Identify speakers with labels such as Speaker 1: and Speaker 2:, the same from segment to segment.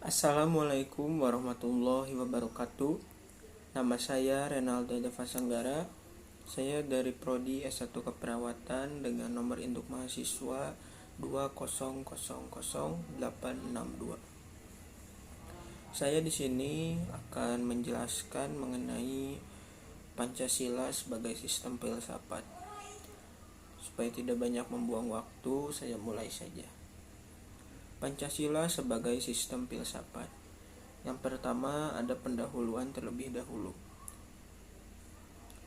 Speaker 1: Assalamualaikum warahmatullahi wabarakatuh. Nama saya Renaldo Deva Sanggara. Saya dari Prodi S1 Keperawatan dengan nomor induk mahasiswa 2000862. Saya di sini akan menjelaskan mengenai Pancasila sebagai sistem filsafat. Supaya tidak banyak membuang waktu, saya mulai saja. Pancasila sebagai sistem filsafat. Yang pertama ada pendahuluan terlebih dahulu.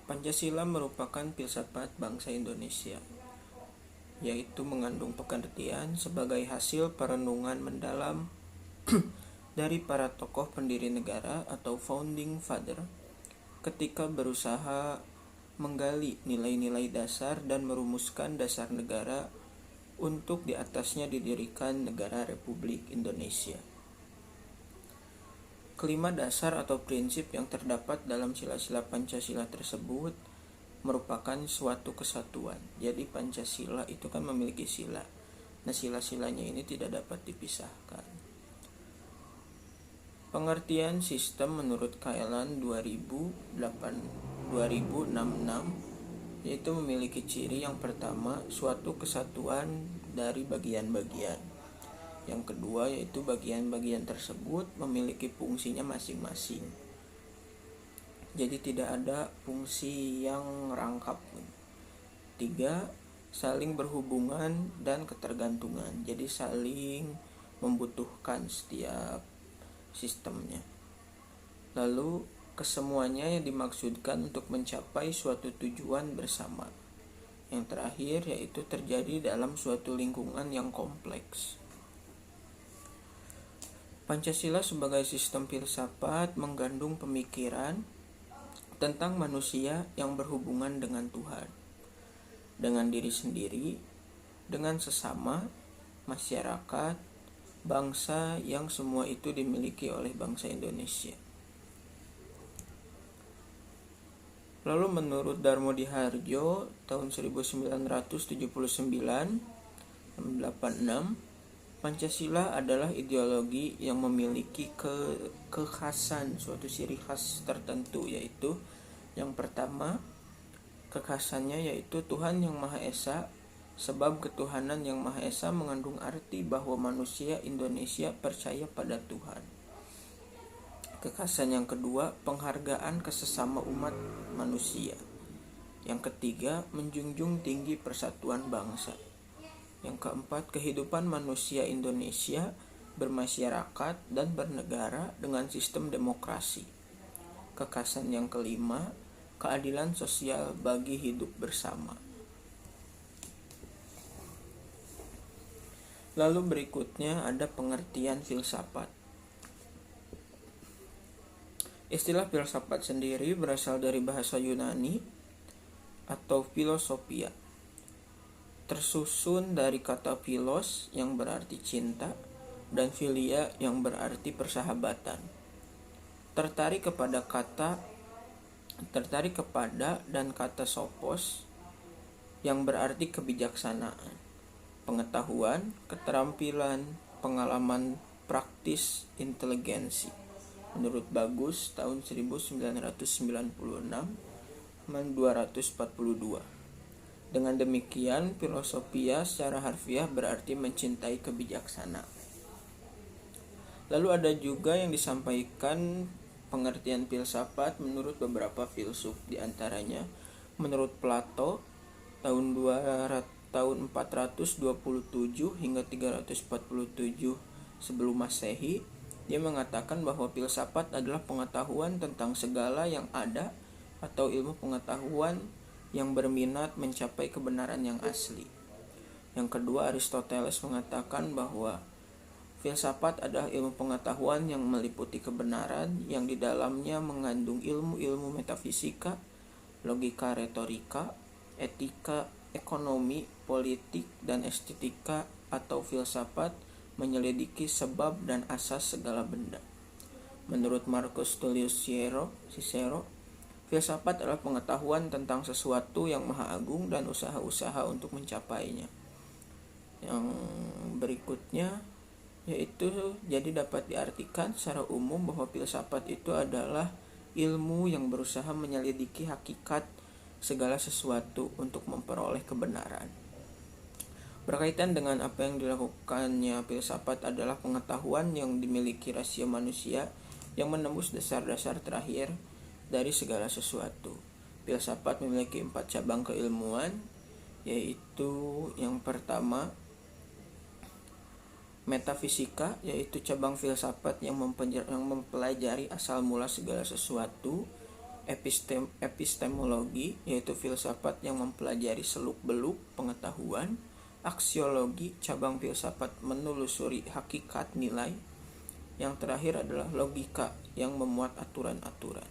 Speaker 1: Pancasila merupakan filsafat bangsa Indonesia, yaitu mengandung pengertian sebagai hasil perenungan mendalam dari para tokoh pendiri negara atau founding father ketika berusaha menggali nilai-nilai dasar dan merumuskan dasar negara untuk di atasnya didirikan negara Republik Indonesia. Kelima dasar atau prinsip yang terdapat dalam sila-sila Pancasila tersebut merupakan suatu kesatuan. Jadi Pancasila itu kan memiliki sila. Nah, sila-silanya ini tidak dapat dipisahkan. Pengertian sistem menurut Kaelan 2066 yaitu memiliki ciri yang pertama, suatu kesatuan dari bagian-bagian. Yang kedua yaitu bagian-bagian tersebut memiliki fungsinya masing-masing. Jadi tidak ada fungsi yang rangkap. 3. Saling berhubungan dan ketergantungan. Jadi saling membutuhkan setiap sistemnya. Lalu kesemuanya yang dimaksudkan untuk mencapai suatu tujuan bersama. Yang terakhir yaitu terjadi dalam suatu lingkungan yang kompleks. Pancasila sebagai sistem filsafat mengandung pemikiran tentang manusia yang berhubungan dengan Tuhan, dengan diri sendiri, dengan sesama, masyarakat, bangsa yang semua itu dimiliki oleh bangsa Indonesia. Lalu menurut Darmo Diharjo tahun 1979-86, Pancasila adalah ideologi yang memiliki kekhasan, suatu ciri khas tertentu, yaitu yang pertama, kekhasannya yaitu Tuhan yang Maha Esa, sebab ketuhanan yang Maha Esa mengandung arti bahwa manusia Indonesia percaya pada Tuhan. Kekhasan yang kedua, penghargaan kesesama umat manusia. Yang ketiga, menjunjung tinggi persatuan bangsa. Yang keempat, kehidupan manusia Indonesia bermasyarakat dan bernegara dengan sistem demokrasi. Kekhasan yang kelima, keadilan sosial bagi hidup bersama. Lalu berikutnya ada pengertian filsafat. Istilah filsafat sendiri berasal dari bahasa Yunani atau filosofia, tersusun dari kata philos yang berarti cinta dan philia yang berarti persahabatan. Tertarik kepada dan kata sophos yang berarti kebijaksanaan, pengetahuan, keterampilan, pengalaman praktis, inteligensi. Menurut Bagus tahun 1996 halaman 242. Dengan demikian, filosofia secara harfiah berarti mencintai kebijaksanaan. Lalu ada juga yang disampaikan pengertian filsafat menurut beberapa filsuf, diantaranya menurut Plato tahun 427 hingga 347 sebelum Masehi, dia mengatakan bahwa filsafat adalah pengetahuan tentang segala yang ada atau ilmu pengetahuan yang berminat mencapai kebenaran yang asli. Yang kedua, Aristoteles mengatakan bahwa filsafat adalah ilmu pengetahuan yang meliputi kebenaran yang di dalamnya mengandung ilmu-ilmu metafisika, logika retorika, etika, ekonomi, politik, dan estetika, atau filsafat menyelidiki sebab dan asas segala benda. Menurut Marcus Tullius Cicero, filsafat adalah pengetahuan tentang sesuatu yang maha agung dan usaha-usaha untuk mencapainya. Yang berikutnya yaitu jadi dapat diartikan secara umum bahwa filsafat itu adalah ilmu yang berusaha menyelidiki hakikat segala sesuatu untuk memperoleh kebenaran. Berkaitan dengan apa yang dilakukannya filsafat adalah pengetahuan yang dimiliki rasio manusia yang menembus dasar-dasar terakhir dari segala sesuatu. Filsafat memiliki 4 cabang keilmuan, yaitu yang pertama metafisika, yaitu cabang filsafat yang mempelajari asal mula segala sesuatu. Epistemologi, yaitu filsafat yang mempelajari seluk-beluk pengetahuan. Aksiologi, cabang filsafat menelusuri hakikat nilai. Yang terakhir adalah logika yang memuat aturan-aturan.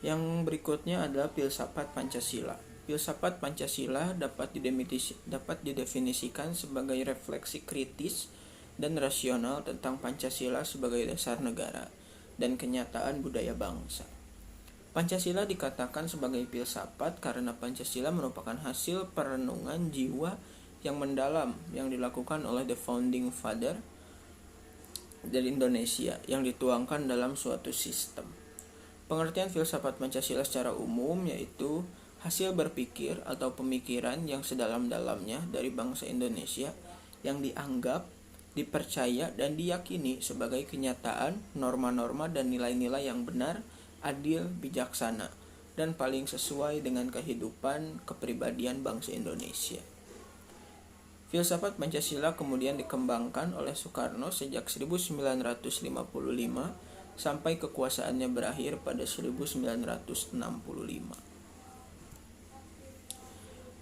Speaker 1: Yang berikutnya adalah filsafat Pancasila. Filsafat Pancasila dapat didefinisikan sebagai refleksi kritis dan rasional tentang Pancasila sebagai dasar negara dan kenyataan budaya bangsa. Pancasila dikatakan sebagai filsafat karena Pancasila merupakan hasil perenungan jiwa yang mendalam yang dilakukan oleh the founding father dari Indonesia yang dituangkan dalam suatu sistem. Pengertian filsafat Pancasila secara umum yaitu hasil berpikir atau pemikiran yang sedalam-dalamnya dari bangsa Indonesia yang dianggap, dipercaya, dan diyakini sebagai kenyataan, norma-norma, dan nilai-nilai yang benar, adil, bijaksana, dan paling sesuai dengan kehidupan kepribadian bangsa Indonesia. Filsafat Pancasila kemudian dikembangkan oleh Soekarno sejak 1955 sampai kekuasaannya berakhir pada 1965.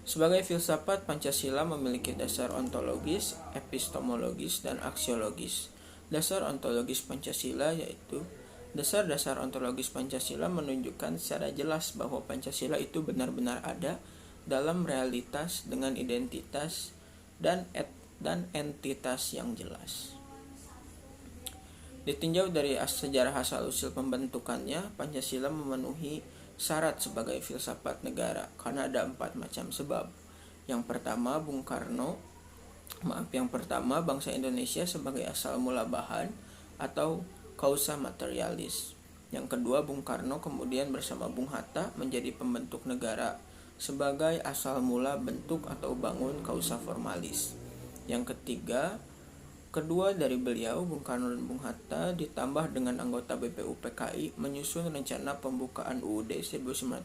Speaker 1: Sebagai filsafat, Pancasila memiliki dasar ontologis, epistemologis, dan aksiologis. Dasar ontologis Pancasila yaitu dasar-dasar ontologis Pancasila menunjukkan secara jelas bahwa Pancasila itu benar-benar ada dalam realitas dengan identitas dan entitas yang jelas. Ditinjau dari sejarah asal-usul pembentukannya, Pancasila memenuhi syarat sebagai filsafat negara karena ada 4 macam sebab. Yang pertama, bangsa Indonesia sebagai asal mula bahan atau causa materialis. Yang kedua, Bung Karno kemudian bersama Bung Hatta menjadi pembentuk negara sebagai asal mula bentuk atau bangun causa formalis. Yang ketiga, kedua dari beliau, Bung Karno dan Bung Hatta, ditambah dengan anggota BPUPKI menyusun rencana pembukaan UUD 1945.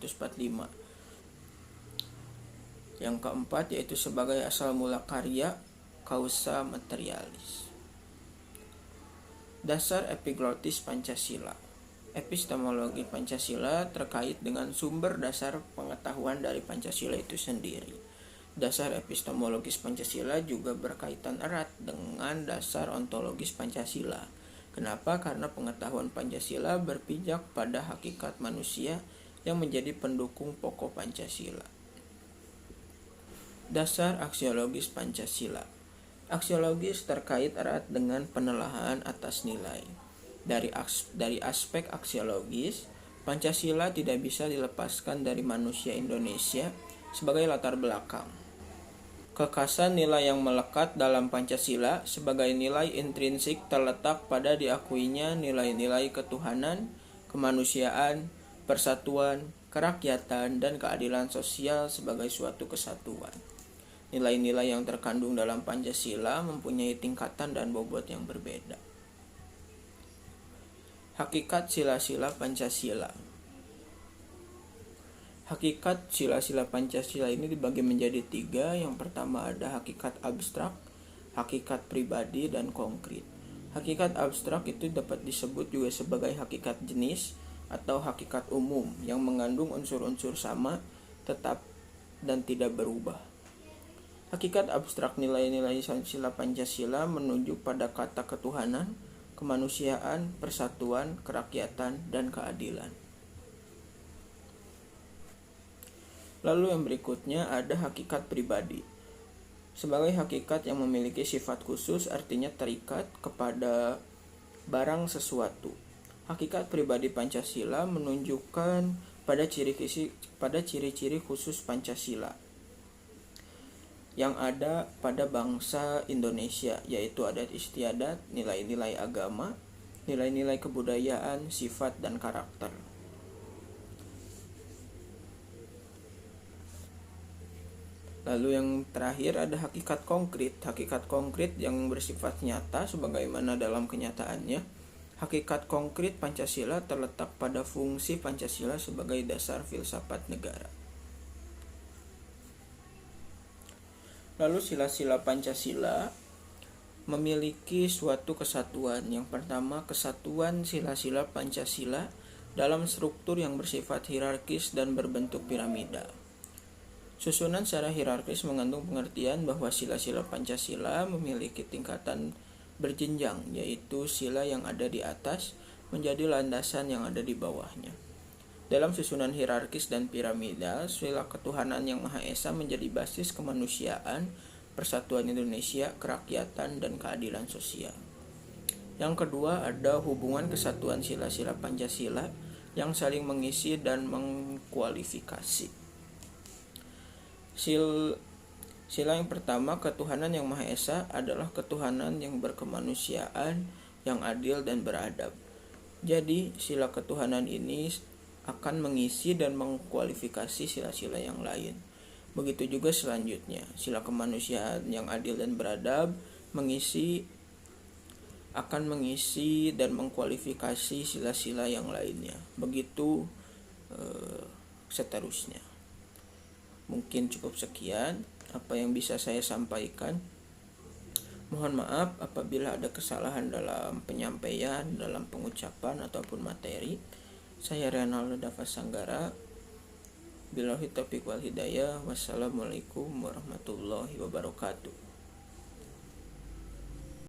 Speaker 1: Yang keempat yaitu sebagai asal mula karya causa materialis. Dasar epiglotis Pancasila. Epistemologi Pancasila terkait dengan sumber dasar pengetahuan dari Pancasila itu sendiri. Dasar epistemologis Pancasila juga berkaitan erat dengan dasar ontologis Pancasila. Kenapa? Karena pengetahuan Pancasila berpijak pada hakikat manusia yang menjadi pendukung pokok Pancasila. Dasar aksiologis Pancasila. Aksiologis terkait erat dengan penelaahan atas nilai. Dari aspek aksiologis, Pancasila tidak bisa dilepaskan dari manusia Indonesia sebagai latar belakang. Kekhasan nilai yang melekat dalam Pancasila sebagai nilai intrinsik terletak pada diakuinya nilai-nilai ketuhanan, kemanusiaan, persatuan, kerakyatan, dan keadilan sosial sebagai suatu kesatuan. Nilai-nilai yang terkandung dalam Pancasila mempunyai tingkatan dan bobot yang berbeda. Hakikat sila-sila Pancasila. Hakikat sila-sila Pancasila ini dibagi menjadi 3. Yang pertama ada hakikat abstrak, hakikat pribadi, dan konkret. Hakikat abstrak itu dapat disebut juga sebagai hakikat jenis atau hakikat umum yang mengandung unsur-unsur sama, tetap, dan tidak berubah. Hakikat abstrak nilai-nilai sila Pancasila menunjuk pada kata ketuhanan, kemanusiaan, persatuan, kerakyatan, dan keadilan. Lalu yang berikutnya ada hakikat pribadi. Sebagai hakikat yang memiliki sifat khusus, artinya terikat kepada barang sesuatu. Hakikat pribadi Pancasila menunjukkan pada ciri-ciri khusus Pancasila. yang ada pada bangsa Indonesia, yaitu adat istiadat, nilai-nilai agama, nilai-nilai kebudayaan, sifat, dan karakter. Lalu yang terakhir ada hakikat konkret. Hakikat konkret yang bersifat nyata sebagaimana dalam kenyataannya. Hakikat konkret Pancasila terletak pada fungsi Pancasila sebagai dasar filsafat negara. Lalu sila-sila Pancasila memiliki suatu kesatuan. Yang pertama, kesatuan sila-sila Pancasila dalam struktur yang bersifat hierarkis dan berbentuk piramida. Susunan secara hierarkis mengandung pengertian bahwa sila-sila Pancasila memiliki tingkatan berjenjang, yaitu sila yang ada di atas menjadi landasan yang ada di bawahnya. Dalam susunan hierarkis dan piramida, sila ketuhanan yang Maha Esa menjadi basis kemanusiaan, persatuan Indonesia, kerakyatan, dan keadilan sosial. Yang kedua, ada hubungan kesatuan sila-sila Pancasila yang saling mengisi dan mengkualifikasi. Sila yang pertama, ketuhanan yang Maha Esa, adalah ketuhanan yang berkemanusiaan, yang adil dan beradab. Jadi, sila ketuhanan ini akan mengisi dan mengkualifikasi sila-sila yang lain. Begitu juga selanjutnya, sila kemanusiaan yang adil dan beradab akan mengisi dan mengkualifikasi sila-sila yang lainnya. Begitu seterusnya. Mungkin cukup sekian apa yang bisa saya sampaikan. Mohon maaf apabila ada kesalahan dalam penyampaian, dalam pengucapan ataupun materi. Saya Renaldo Dava Sanggara. Billahi taufiq wal hidayah. Wassalamualaikum warahmatullahi wabarakatuh.